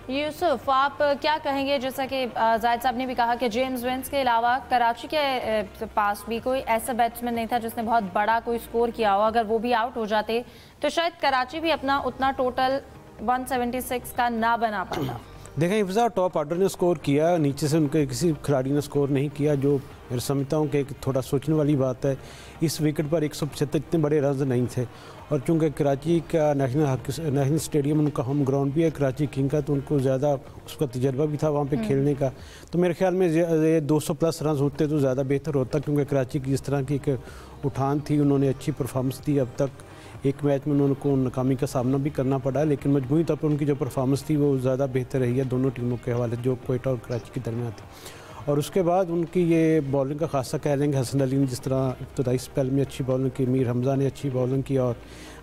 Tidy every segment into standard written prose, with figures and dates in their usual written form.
यूसुफ, आप क्या कहेंगे, जैसा कि जाहिद साहब ने भी कहा कि जेम्स विंस के अलावा कराची के पास भी कोई ऐसा बैट्समैन नहीं था जिसने बहुत बड़ा कोई स्कोर किया हो। अगर वो भी आउट हो जाते तो शायद कराची भी अपना उतना टोटल 176 का ना बना पाता। देखें, हिफ्ज़ा टॉप ऑर्डर ने स्कोर किया, नीचे से उनके किसी खिलाड़ी ने स्कोर नहीं किया, जो मैं समझता हूँ कि थोड़ा सोचने वाली बात है। इस विकेट पर 175 इतने बड़े रन नहीं थे, और चूँकि कराची का नेशनल स्टेडियम उनका होम ग्राउंड भी है कराची किंग का, तो उनको ज़्यादा उसका तजर्बा भी था वहाँ पे खेलने का। तो मेरे ख्याल में ये 200 प्लस रन होते तो ज़्यादा बेहतर होता, क्योंकि कराची की जिस तरह की एक उठान थी, उन्होंने अच्छी परफॉर्मेंस दी। अब तक एक मैच में उनको नाकामी का सामना भी करना पड़ा, लेकिन मजबूरी तौर पर उनकी जो परफॉर्मेंस थी वो ज़्यादा बेहतर रही है दोनों टीमों के हवाले, जो क्वेटा और कराची के दरमियान थी। और उसके बाद उनकी ये बॉलिंग का खासा कह लेंगे, हसन अली ने जिस तरह इब्तदाई स्पेल में अच्छी बॉलिंग की, मीर हमज़ा ने अच्छी बॉलिंग की, और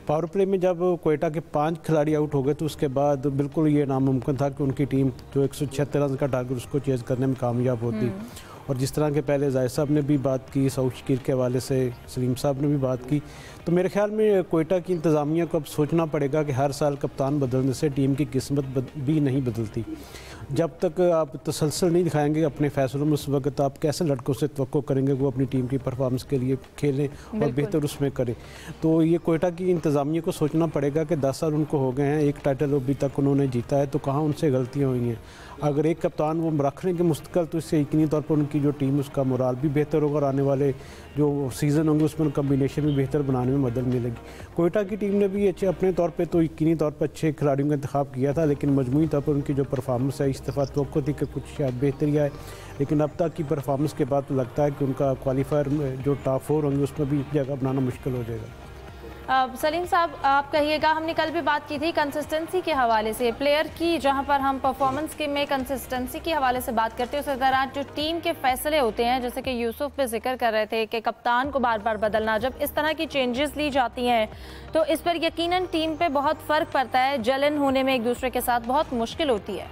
पावर प्ले में जब क्वेटा के 5 खिलाड़ी आउट हो गए तो उसके बाद बिल्कुल ये नामुमकिन था कि उनकी टीम जो 176 रन का टारगेट उसको चेज़ करने में कामयाब होती। और जिस तरह के पहले जायद साहब ने भी बात की, सऊद शकीर के हवाले से सलीम साहब ने भी बात की, तो मेरे ख्याल में क्वेटा की इंतज़ामिया को अब सोचना पड़ेगा कि हर साल कप्तान बदलने से टीम की किस्मत भी नहीं बदलती। जब तक आप तसलसल नहीं दिखाएंगे अपने फैसलों में, उस वक्त आप कैसे लड़कों से तवक्को करेंगे वो अपनी टीम की परफॉर्मेंस के लिए खेलें और बेहतर उसमें करें। तो ये क्वेटा की इंतज़ामिया को सोचना पड़ेगा कि 10 साल उनको हो गए हैं, एक टाइटल अभी तक उन्होंने जीता है, तो कहाँ उनसे गलतियाँ हुई हैं। अगर एक कप्तान वो रख लेंगे मुस्तकिल, तो इससे यकीनी तौर पर उनकी जो टीम उसका मोराल भी बेहतर होगा और आने वाले जो सीज़न होंगे उसमें कम्बिनेशन भी बेहतर बनाने में मदद मिलेगी। क्वेटा की टीम ने भी अच्छे अपने तौर पे तो यकीनी तौर पर अच्छे खिलाड़ियों का इंतखाब किया था, लेकिन मजमूई तौर पर उनकी जो परफॉर्मेंस है, इस दफ़ा तो थी कि कुछ शायद बेहतरी आए, लेकिन अब तक की परफॉर्मेंस के बाद तो लगता है कि उनका क्वालिफायर में जो टॉप 4 होंगे उसमें भी जगह बनाना मुश्किल हो जाएगा। सलीम साहब, आप कहिएगा, हमने कल भी बात की थी कंसिस्टेंसी के हवाले से, प्लेयर की जहां पर हम परफॉर्मेंस के में कंसिस्टेंसी के हवाले से बात करते हैं, उस दौरान जो टीम के फैसले होते हैं, जैसे कि यूसुफ पे जिक्र कर रहे थे कि कप्तान को बार बार बदलना, जब इस तरह की चेंजेस ली जाती हैं तो इस पर यकीनन टीम पे बहुत फ़र्क पड़ता है, जलन होने में एक दूसरे के साथ बहुत मुश्किल होती है।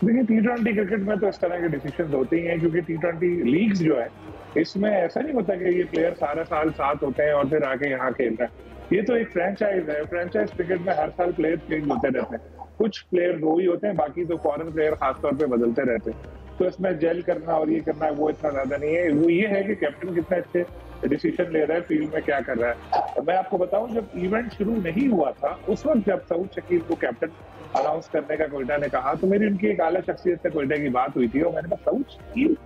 देखिए, T20 क्रिकेट में तो इस तरह के डिसीजन होते ही हैं, क्योंकि T20 लीग्स जो है इसमें ऐसा नहीं होता कि ये प्लेयर सारा साल साथ होते हैं और फिर आके यहाँ खेल रहे हैं। ये तो एक फ्रेंचाइज है। फ्रेंचाइज क्रिकेट में हर साल प्लेयर चेंज होते रहते हैं, कुछ प्लेयर वो ही होते हैं, बाकी तो फॉरेन प्लेयर खासतौर पे बदलते रहते हैं। तो इसमें जेल करना और ये करना वो इतना ज्यादा नहीं है। वो ये है कि कैप्टन कितने अच्छे डिसीजन ले रहा है, फील्ड में क्या कर रहा है। तो मैं आपको बताऊं, जब इवेंट शुरू नहीं हुआ था उस वक्त जब सऊद शकीर को कैप्टन अनाउंस करने का क्वेटा ने कहा, तो मेरी उनकी एक आला शख्सियत से क्वेटा की बात हुई थी और मैंने कहा सऊद शकीर,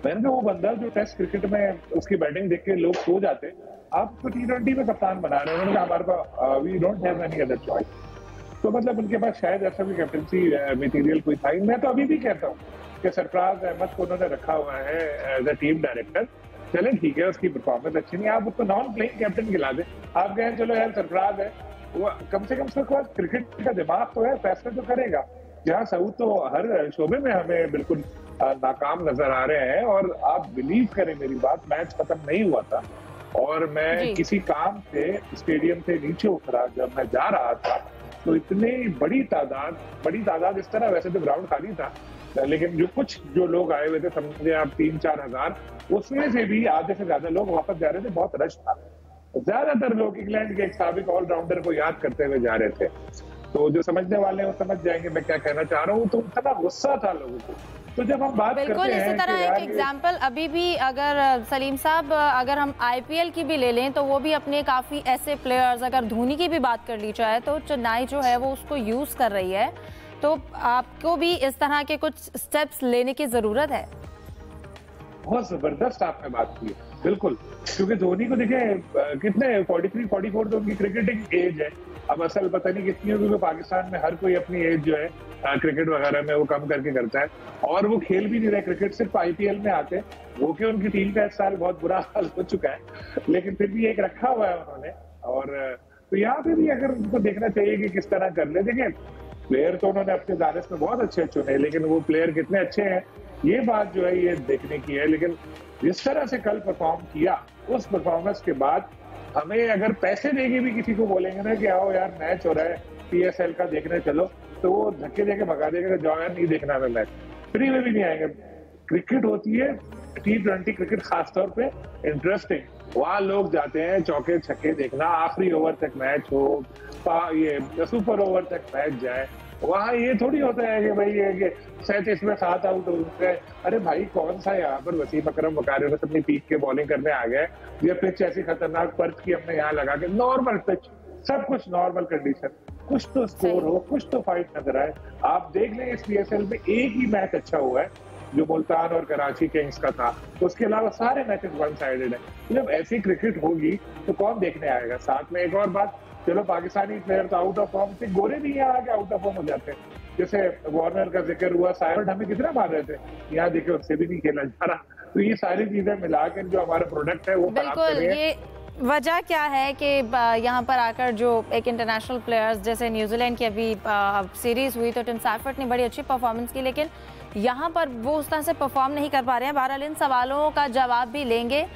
मैंने कहा वो बंदा जो टेस्ट क्रिकेट में उसकी बैटिंग देख के लोग सो जाते, आप तो T20 में कप्तान बना रहे हैं। उन्होंने कहा हमारे पास we don't have any other choice. तो मतलब उनके पास शायद ऐसा भी कैप्टनसी मटेरियल कोई था ही। मैं तो अभी भी कहता हूँ कि सरफराज अहमद को उन्होंने रखा हुआ है एज अ टीम डायरेक्टर। चलें ठीक है, उसकी परफॉर्मेंस अच्छी नहीं, आप उसको नॉन प्लेइंग कैप्टन खिला दें। आप कहें चलो यार सरफराज है, वो कम से कम उसके पास क्रिकेट का दिमाग तो है, फैसला तो करेगा। जहाँ सऊद तो हर शोबे में हमें बिल्कुल नाकाम नजर आ रहे हैं। और आप बिलीव करें मेरी बात, मैच खत्म नहीं हुआ था और मैं किसी काम से स्टेडियम से नीचे उतरा, जब मैं जा रहा था तो इतनी बड़ी तादाद इस तरह, वैसे तो ग्राउंड खाली था, लेकिन जो लोग आए हुए थे, समझे आप 3-4 हजार, उसमें से भी आधे से ज्यादा लोग वापस जा रहे थे। बहुत रश था, ज्यादातर लोग इंग्लैंड के एक साबिक ऑलराउंडर को याद करते हुए जा रहे थे। तो जो समझने वाले हैं वो समझ जाएंगे मैं क्या कहना चाह रहा हूँ। तो इतना गुस्सा था लोगों को। तो जब हम बात बिल्कुल करते हैं, इसी तरह एक एग्जांपल अभी भी, अगर सलीम साहब, अगर हम IPL की भी ले लें तो वो भी अपने काफ़ी ऐसे प्लेयर्स, अगर धोनी की भी बात कर ली जाए तो चेन्नई जो है वो उसको यूज़ कर रही है। तो आपको भी इस तरह के कुछ स्टेप्स लेने की ज़रूरत है। बहुत जबरदस्त आपने बात की है, बिल्कुल। क्योंकि धोनी को देखें कितने 43-44 तो उनकी क्रिकेटिंग एज है। अब असल पता नहीं कितनी होगी, पाकिस्तान में हर कोई अपनी एज जो है क्रिकेट वगैरह में वो कम करके करता है, और वो खेल भी नहीं रहे क्रिकेट, सिर्फ IPL में आते। वो कि उनकी टीम का इस साल बहुत बुरा हाल हो चुका है, लेकिन फिर भी एक रखा हुआ है उन्होंने। और तो यहाँ पे भी अगर उनको देखना चाहिए कि किस तरह कर ले। देखिए, प्लेयर तो उन्होंने अपने दायरे में बहुत अच्छे चुने, लेकिन वो प्लेयर कितने अच्छे हैं ये बात जो है ये देखने की है। लेकिन जिस तरह से कल परफॉर्म किया, उस परफॉर्मेंस के बाद हमें अगर पैसे देके भी किसी को बोलेंगे ना कि आओ यार मैच हो रहा है PSL का देखने चलो, तो वो धक्के देके भगा देगा, जाओ यार नहीं देखना हमें मैच, फ्री में भी नहीं आएंगे। क्रिकेट होती है T20 क्रिकेट खासतौर पे इंटरेस्टिंग, वहाँ लोग जाते हैं चौके छक्के देखना, आखिरी ओवर तक मैच हो, ये सुपर ओवर तक मैच जाए, वहाँ ये थोड़ी होता है कि भाई ये 37 में 7 आउट हो गए। अरे भाई कौन सा यहाँ पर वसीम अकरम वकारे बस अपनी पीक के बॉलिंग करने आ गए। ये पिच ऐसी खतरनाक पर्च की हमने यहाँ लगा के, नॉर्मल पिच, सब कुछ नॉर्मल कंडीशन, कुछ तो स्कोर हो, कुछ तो फाइट नजर आए। आप देख लें इस PSL में एक ही मैच अच्छा हुआ है जो मुल्तान और कराची किंग्स का था, उसके अलावा सारे मैचेस वन साइडेड है। जब ऐसी क्रिकेट होगी तो कौन देखने आएगा। साथ में एक और बात, चलो पाकिस्तानी प्लेयर तो आउट ऑफ फॉर्म थे, गोरे भी यहाँ आके आउट ऑफ फॉर्म हो जाते हैं। जैसे वार्नर का जिक्र हुआ, साइमंड हमें कितना मार रहे थे, यहाँ देखिए उससे भी नहीं खेला जा रहा। तो ये सारी चीजें मिलाकर जो हमारा प्रोडक्ट है वो खराब कर रहे हैं। ये वजह क्या है कि यहाँ पर आकर जो एक इंटरनेशनल प्लेयर्स, जैसे न्यूजीलैंड की अभी सीरीज हुई तो टिम सैफर्ट ने बड़ी अच्छी परफॉर्मेंस की, लेकिन यहाँ पर वो उस तरह से परफॉर्म नहीं कर पा रहे हैं। बहरहाल इन सवालों का जवाब भी लेंगे